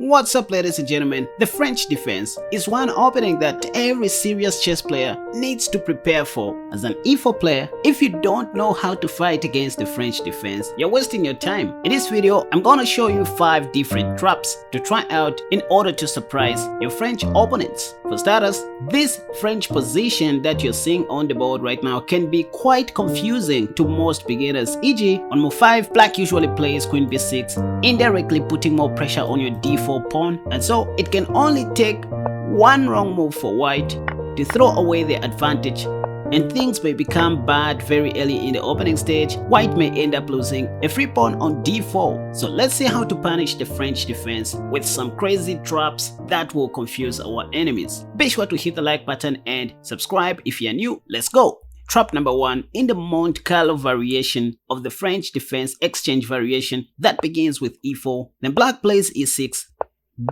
What's up, ladies and gentlemen? The French defense is one opening that every serious chess player needs to prepare for. As an e4 player, if you don't know how to fight against the French defense, you're wasting your time. In this video, I'm gonna show you 5 different traps to try out in order to surprise your French opponents. For starters, this French position that you're seeing on the board right now can be quite confusing to most beginners. E.g., on move 5, black usually plays queen b6, indirectly putting more pressure on your d4 pawn, and so it can only take one wrong move for white to throw away the advantage, and things may become bad very early in the opening stage. White may end up losing a free pawn on d4. So let's see how to punish the French defense with some crazy traps that will confuse our enemies. Be sure to hit the like button and subscribe if you're new. Let's go! Trap number 1 in the Monte Carlo variation of the French defense exchange variation that begins with e4. Then black plays e6,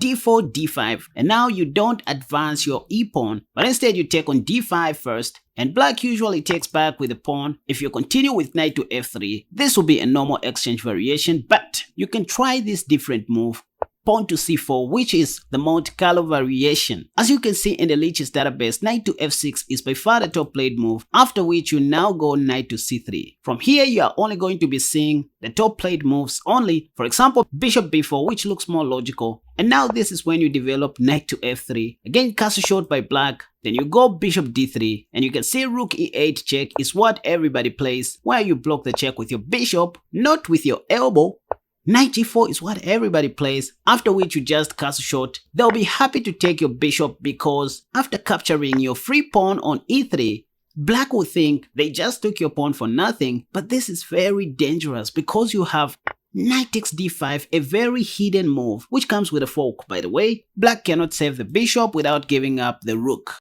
d4, d5, and now you don't advance your e-pawn, but instead you take on d5 first, and black usually takes back with the pawn. If you continue with knight to f3, this will be a normal exchange variation, but you can try this different move, pawn to c4, which is the Monte Carlo variation. As you can see in the Lichess database, knight to f6 is by far the top played move, after which you now go knight to c3. From here, you are only going to be seeing the top played moves only, for example, bishop b4, which looks more logical. And now this is when you develop knight to f3, again castle shot by black, then you go bishop d3, and you can see rook e8 check is what everybody plays, where you block the check with your bishop, not with your elbow. Knight g4 is what everybody plays, after which you just castle shot. They'll be happy to take your bishop because after capturing your free pawn on e3, black will think they just took your pawn for nothing, but this is very dangerous because you have knight takes d5, a very hidden move, which comes with a fork, by the way. Black cannot save the bishop without giving up the rook.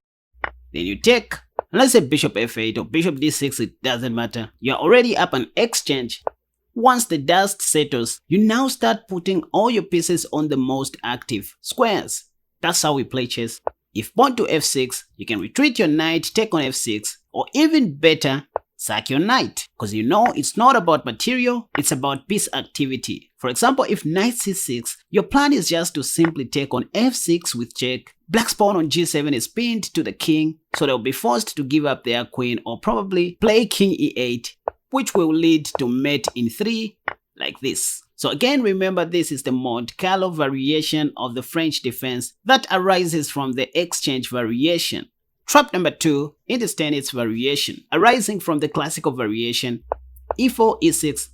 Then you take, let's say bishop f8 or bishop d6, it doesn't matter. You're already up an exchange. Once the dust settles, you now start putting all your pieces on the most active squares. That's how we play chess. If pawn to f6, you can retreat your knight, take on f6, or even better, sack your knight. Because you know it's not about material, it's about piece activity. For example, if knight c6, your plan is just to simply take on f6 with check. Black's pawn on g7 is pinned to the king, so they'll be forced to give up their queen or probably play king e8, which will lead to mate in 3 like this. So again, remember, this is the Monte Carlo variation of the French defense that arises from the exchange variation. Trap number 2 in the Stanitz variation, arising from the classical variation e4, e6,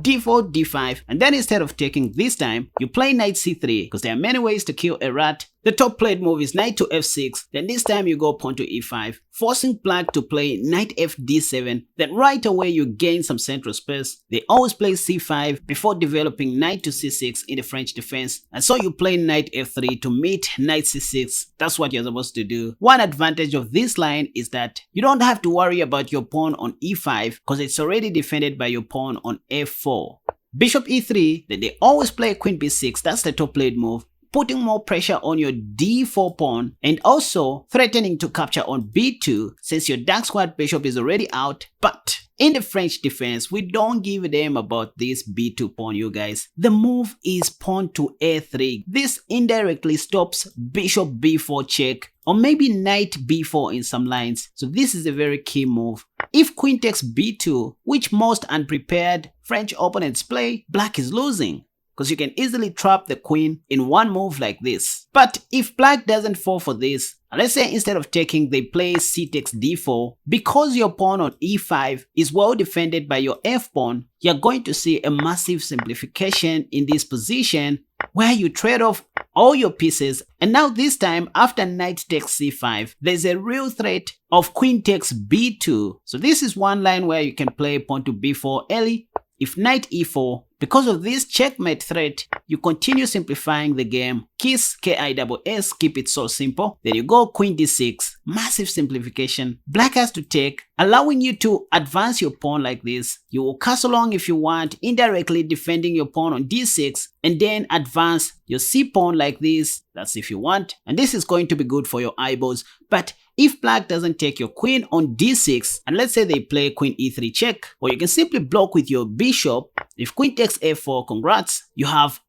d4, d5, and then instead of taking this time, you play knight c3 because there are many ways to kill a rat. The top played move is knight to f6, then this time you go pawn to e5, forcing black to play knight f d7, then right away you gain some central space. They always play c5 before developing knight to c6 in the French defense, and so you play knight f3 to meet knight c6. That's what you're supposed to do. One advantage of this line is that you don't have to worry about your pawn on e5 because it's already defended by your pawn on f4. Bishop e3, then they always play queen b6, that's the top played move, putting more pressure on your d4 pawn and also threatening to capture on b2 since your dark squad bishop is already out. But in the French defense, we don't give a damn about this b2 pawn, you guys. The move is pawn to a3. This indirectly stops bishop b4 check, or maybe knight b4 in some lines. So this is a very key move. If queen takes b2, which most unprepared French opponents play, black is losing, because you can easily trap the queen in one move like this. But if black doesn't fall for this, and let's say instead of taking they play c takes d4, because your pawn on e5 is well defended by your f-pawn, you're going to see a massive simplification in this position where you trade off all your pieces, and now this time after knight takes c5, there's a real threat of queen takes b2. So this is one line where you can play pawn to b4 early. If knight e4, because of this checkmate threat, you continue simplifying the game. Kiss, K-I-S-S, keep it so simple. Then you go queen d6, massive simplification. Black has to take, allowing you to advance your pawn like this. You will castle long if you want, indirectly defending your pawn on d6, and then advance your c-pawn like this. That's if you want. And this is going to be good for your eyeballs. But if black doesn't take your queen on d6, and let's say they play queen e3 check, or you can simply block with your bishop. If queen takes f4, congrats, you have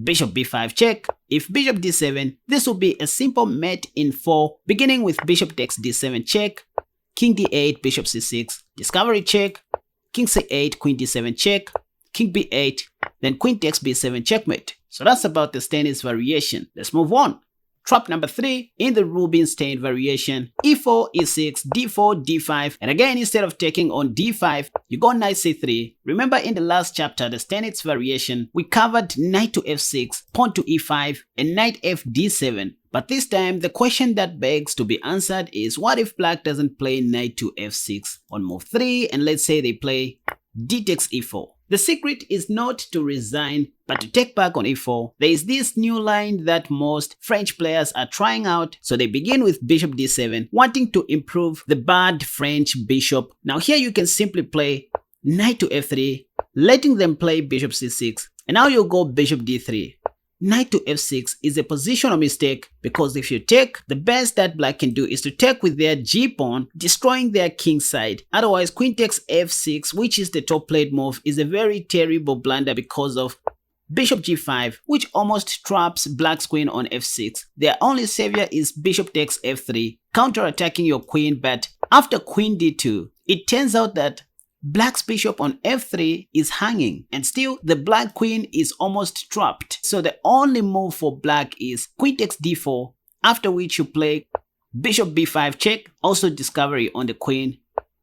bishop b5 check. If bishop d7, this will be a simple mate in 4, beginning with bishop takes d7 check, king d8, bishop c6, discovery check, king c8, queen d7 check, king b8, then queen takes b7 checkmate. So that's about the tennis variation. Let's move on. Trap number 3 in the Rubinstein variation, e4, e6, d4, d5, and again instead of taking on d5, you go knight c3. Remember in the last chapter, the Stanitz variation, we covered knight to f6, pawn to e5, and knight f d7. But this time, the question that begs to be answered is, what if black doesn't play knight to f6 on move 3, and let's say they play d takes e4. The secret is not to resign, but to take back on e4. There is this new line that most French players are trying out, so they begin with bishop d7, wanting to improve the bad French bishop. Now here you can simply play knight to f3, letting them play bishop c6, and now you go bishop d3. Knight to f6 is a positional mistake because if you take, the best that black can do is to take with their g-pawn, destroying their king side. Otherwise, queen takes f6, which is the top played move, is a very terrible blunder because of bishop g5, which almost traps black's queen on f6. Their only savior is bishop takes f3, counter-attacking your queen, but after queen d2, it turns out that black's bishop on f3 is hanging, and still the black queen is almost trapped. So the only move for black is queen takes d4, after which you play bishop b5 check, also discovery on the queen.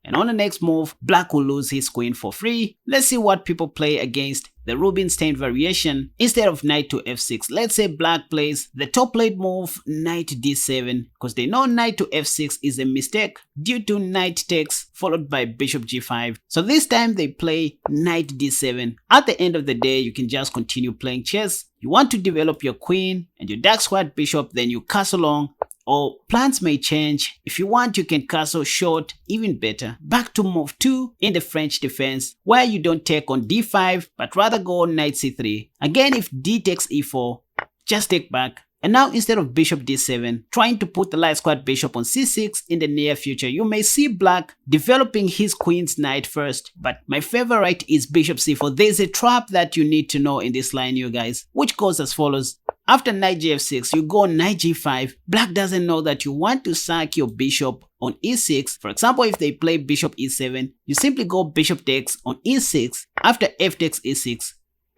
And on the next move, black will lose his queen for free. Let's see what people play against the Rubinstein variation. Instead of knight to f6, let's say black plays the top played move knight d7, because they know knight to f6 is a mistake due to knight takes followed by bishop g5. So this time they play knight d7. At the end of the day, you can just continue playing chess. You want to develop your queen and your dark squared bishop, then you castle long. Or plans may change. If you want, you can castle short, even better. Back to move 2 in the French defense, where you don't take on d5, but rather go knight c3. Again, if d takes e4, just take back. And now instead of bishop d7, trying to put the light squared bishop on c6 in the near future, you may see black developing his queen's knight first. But my favorite is bishop c4. There's a trap that you need to know in this line, you guys, which goes as follows. After knight gf6, you go knight g5. Black doesn't know that you want to sack your bishop on e6. For example, if they play bishop e7, you simply go bishop takes on e6. After f takes e6,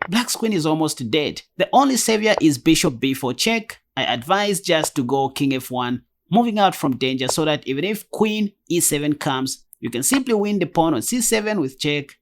black's queen is almost dead. The only savior is bishop b4 check. I advise just to go king f1, moving out from danger so that even if queen e7 comes, you can simply win the pawn on c7 with check.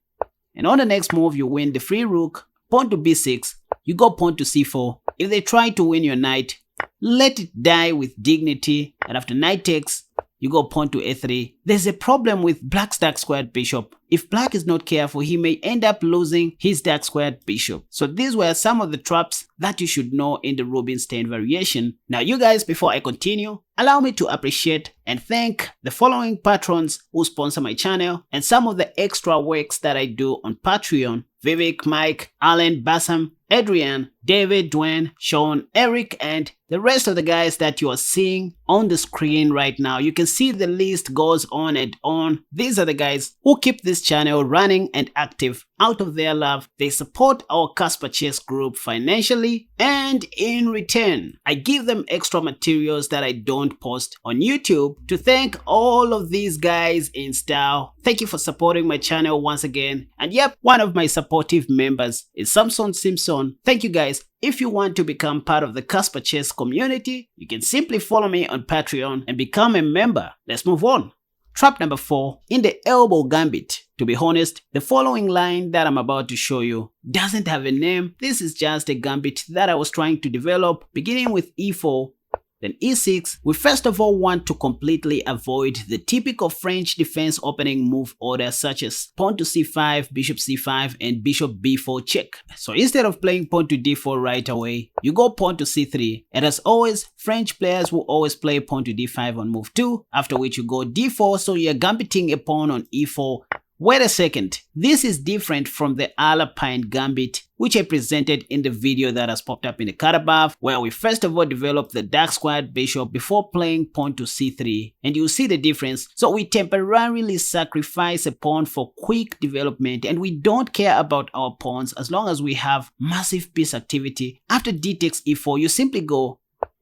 And on the next move, you win the free rook, pawn to b6, you go pawn to c4. If they try to win your knight, let it die with dignity, and after knight takes, you go pawn to a3. There's a problem with black's dark squared bishop. If black is not careful, he may end up losing his dark squared bishop. So these were some of the traps that you should know in the Rubinstein variation. Now you guys, before I continue, allow me to appreciate and thank the following patrons who sponsor my channel and some of the extra works that I do on Patreon: Vivek, Mike, Alan, Bassam, Adrian, David, Dwayne, Sean, Eric, and the rest of the guys that you are seeing on the screen right now. You can see the list goes on and on. These are the guys who keep this channel running and active. Out of their love, they support our Casper Chess group financially, and in return, I give them extra materials that I don't post on YouTube. To thank all of these guys in style, thank you for supporting my channel once again. And yep, one of my supportive members is Samson Simpson. Thank you guys. If you want to become part of the Casper Chess community, you can simply follow me on Patreon and become a member. Let's move on. Trap number 4 in the elbow gambit. To be honest, the following line that I'm about to show you doesn't have a name. This is just a gambit that I was trying to develop, beginning with e4, then e6. We first of all want to completely avoid the typical French defense opening move order such as pawn to c5, bishop c5, and bishop b4 check. So instead of playing pawn to d4 right away, you go pawn to c3. And as always, French players will always play pawn to d5 on move 2, after which you go d4, so you're gambiting a pawn on e4 Wait a second, this is different from the Alpine Gambit which I presented in the video that has popped up in the card above, where we first of all developed the dark squared bishop before playing pawn to c3, and you'll see the difference. So we temporarily sacrifice a pawn for quick development, and we don't care about our pawns as long as we have massive piece activity. After d takes e4, you simply go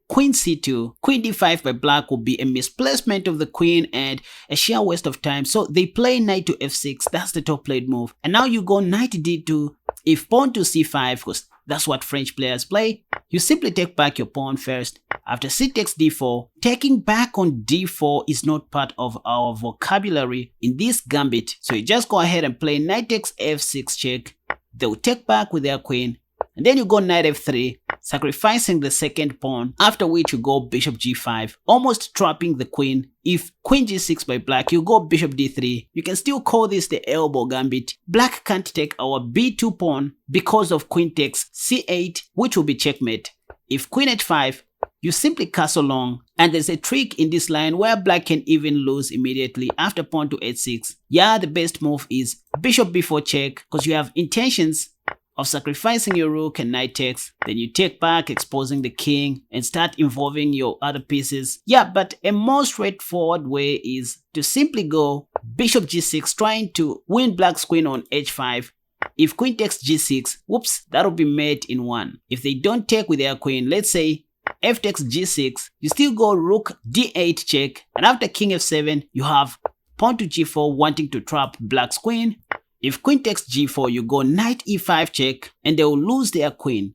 Queen c2, Queen d5 by black will be a misplacement of the queen and a sheer waste of time. So they play knight to f6, that's the top played move. And now you go knight d2, if pawn to c5, because that's what French players play, you simply take back your pawn first. After c takes d4, taking back on d4 is not part of our vocabulary in this gambit. So you just go ahead and play knight takes f6 check, they'll take back with their queen, and then you go knight f3, sacrificing the second pawn, after which you go bishop g5, almost trapping the queen. If queen g6 by black, you go bishop d3. You can still call this the elbow gambit. Black can't take our b2 pawn because of queen takes c8, which will be checkmate. If queen h5, you simply castle long, and there's a trick in this line where black can even lose immediately after pawn to h6. Yeah, the best move is bishop b4 check, because you have intentions of sacrificing your rook and knight takes, then you take back, exposing the king, and start involving your other pieces. Yeah, but a more straightforward way is to simply go bishop g6, trying to win black's queen on h5. If queen takes g6, whoops, that'll be mate in one. If they don't take with their queen, let's say f takes g6, you still go rook d8 check, and after king f7, you have pawn to g4 wanting to trap black's queen. If queen takes g4, you go knight e5 check, and they will lose their queen.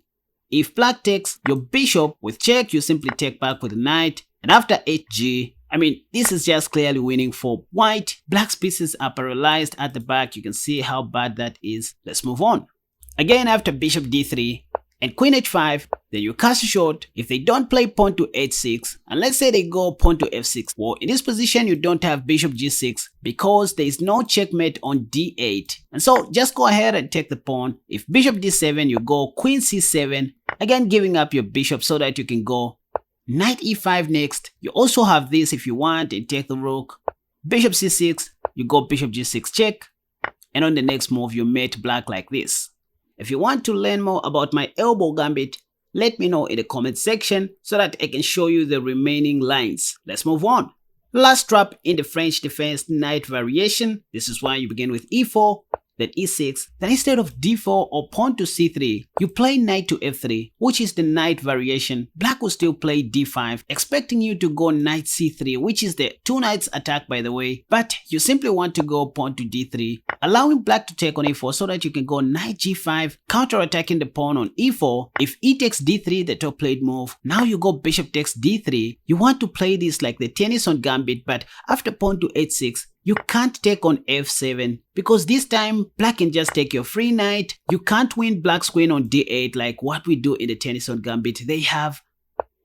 If black takes your bishop with check, you simply take back with knight, and after hg, this is just clearly winning for white. Black's pieces are paralyzed at the back. You can see how bad that is. Let's move on. Again, after bishop d3 and queen h5, then you castle short. If they don't play pawn to h6, and let's say they go pawn to f6, well, in this position you don't have bishop g6 because there is no checkmate on d8, and so just go ahead and take the pawn. If bishop d7, you go queen c7, again giving up your bishop so that you can go knight e5 next. You also have this if you want, and take the rook. Bishop c6, you go bishop g6 check, and on the next move you mate black like this. If you want to learn more about my elbow gambit, let me know in the comment section so that I can show you the remaining lines. Let's move on. Last trap in the French defense knight variation. This is why you begin with e4, then e6, then instead of d4 or pawn to c3, you play knight to f3, which is the knight variation. Black will still play d5, expecting you to go knight c3, which is the two knights attack by the way, but you simply want to go pawn to d3, allowing black to take on e4 so that you can go knight g5, counter-attacking the pawn on e4. If e takes d3, the top played move, now you go bishop takes d3. You want to play this like the tennis on gambit, but after pawn to h6, you can't take on f7 because this time black can just take your free knight. You can't win black's queen on d8 like what we do in the tennis on gambit. They have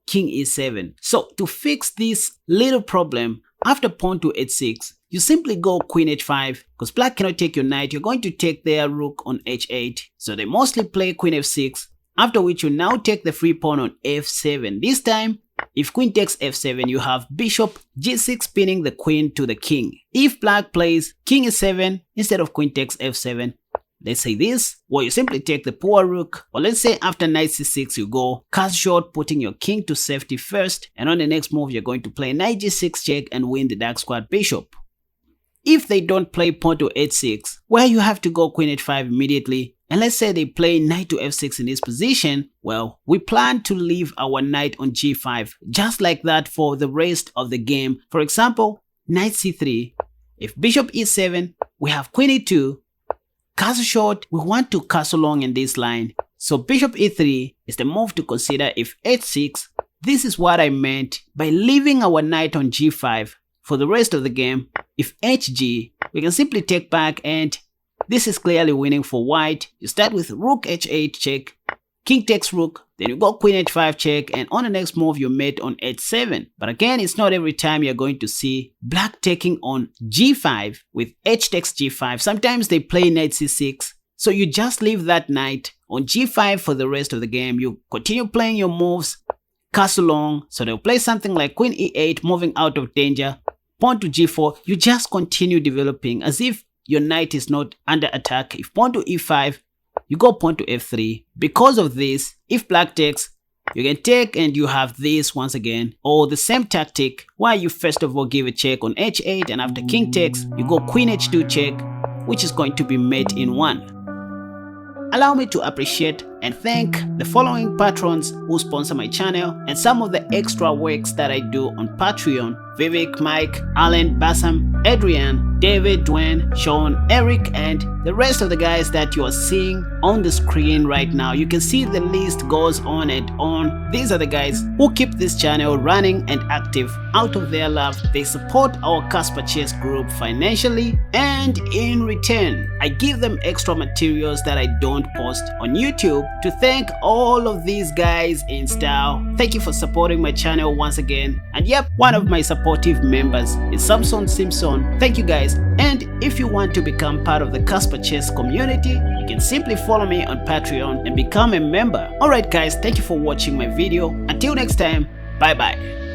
king e7. So to fix this little problem, after pawn to h6, you simply go queen h5 because black cannot take your knight. You're going to take their rook on h8. So they mostly play queen f6, after which you now take the free pawn on f7. This time, if queen takes f7, you have bishop g6 pinning the queen to the king. If black plays king e7 instead of queen takes f7, let's say this, well, you simply take the poor rook, or let's say after knight c6 you go cast short, putting your king to safety first, and on the next move you're going to play knight g6 check and win the dark squared bishop. If they don't play pawn to h6, well, you have to go queen h5 immediately. And let's say they play knight to f6 in this position, well, we plan to leave our knight on g5, just like that for the rest of the game. For example, knight c3, if bishop e7, we have queen e2, castle short, we want to castle long in this line. So bishop e3 is the move to consider. If h6, this is what I meant by leaving our knight on g5 for the rest of the game. If hg, we can simply take back, and this is clearly winning for white. You start with rook h8 check, king takes rook, then you go queen h5 check, and on the next move you mate on h7. But again, it's not every time you're going to see black taking on g5 with h takes g5. Sometimes they play knight c6. So you just leave that knight on g5 for the rest of the game. You continue playing your moves, castle long. So they'll play something like queen e8, moving out of danger. Pawn to g4, you just continue developing as if your knight is not under attack. If pawn to e5, you go pawn to f3. Because of this, if black takes, you can take and you have this once again, or the same tactic where you first of all give a check on h8, and after king takes, you go queen h2 check, which is going to be mate in 1. Allow me to appreciate and thank the following patrons who sponsor my channel and some of the extra works that I do on Patreon: Vivek, Mike, Alan, Bassam, Adrian, David, Dwayne, Sean, Eric, and the rest of the guys that you are seeing on the screen right now. You can see the list goes on and on. These are the guys who keep this channel running and active. Out of their love, they support our Casper Chess group financially, and in return, I give them extra materials that I don't post on YouTube. To thank all of these guys in style, thank you for supporting my channel once again. And yep, one of my supportive members is Samson Simpson. Thank you guys. And if you want to become part of the Casper Chess community, you can simply follow me on Patreon and become a member. Alright guys, thank you for watching my video. Until next time, bye bye.